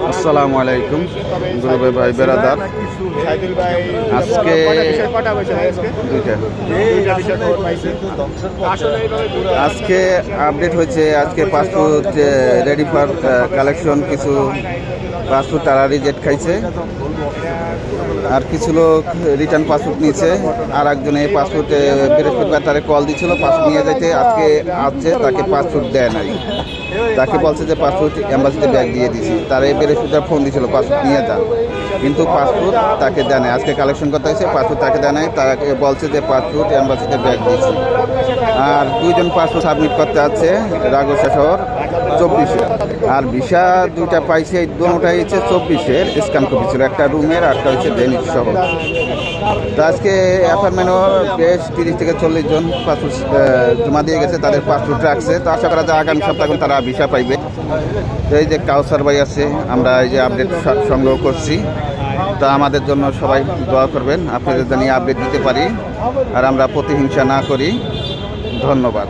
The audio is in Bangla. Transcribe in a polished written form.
আসসালামু আলাইকুম গুরু ভাই বেরাদার। আজকে আজকে আপডেট হয়েছে। আজকে পাসপোর্ট রেডি ফর কালেকশন, কিছু পাসপোর্ট তারা রিজেক্ট খাইছে, আর কিছু লোক রিটার্ন পাসপোর্ট নিয়েছে। আর একজনে পাসপোর্ট বৃহস্পতিবার তারে কল দিচ্ছিল পাসপোর্ট নিয়ে যেতে, আজকে আসছে, তাকে পাসপোর্ট দেয় নাই। তাকে বলছে যে পাসপোর্ট অ্যাম্বাসিতে ব্যাগ দিয়ে দিছি। তারে বৃহস্পতিবার ফোন দিয়েছিল পাসপোর্ট নিয়ে যান, কিন্তু পাসপোর্ট তাকে দেয় নাই। আজকে কালেকশন করতে হয়েছে, পাসপোর্ট তাকে দেয় নাই। তাকে বলছে যে পাসপোর্ট অ্যাম্বাসিতে ব্যাগ দিয়েছি। আর দুইজন পাসপোর্ট সাবমিট করতে আছে রাগসা শহর 24-এ। আর ভিসা দুইটা পাইছে, দুটোটাই হচ্ছে 24-এর স্ক্যান কপি ছিল, একটা রুমের আর একটা হচ্ছে ডেনিশ শহর। তো আজকে অ্যাপার্টমেন্টও বেশ 30 থেকে 40 জন পাসপোর্ট জমা দিয়ে গেছে, তাদের পাসপোর্ট রাখছে। তো আশা করা যায় আগামী সপ্তাহে তারা ভিসা পাইবে। তো এই যে কাউসার ভাই আছে, আমরা এই যে আপডেট সংগ্রহ করছি। তা আমাদের জন্য সবাই দোয়া করবেন, আপনাদের জানিয়ে আপডেট দিতে পারি আর আমরা প্রতিহিংসা না করি। ধন্যবাদ।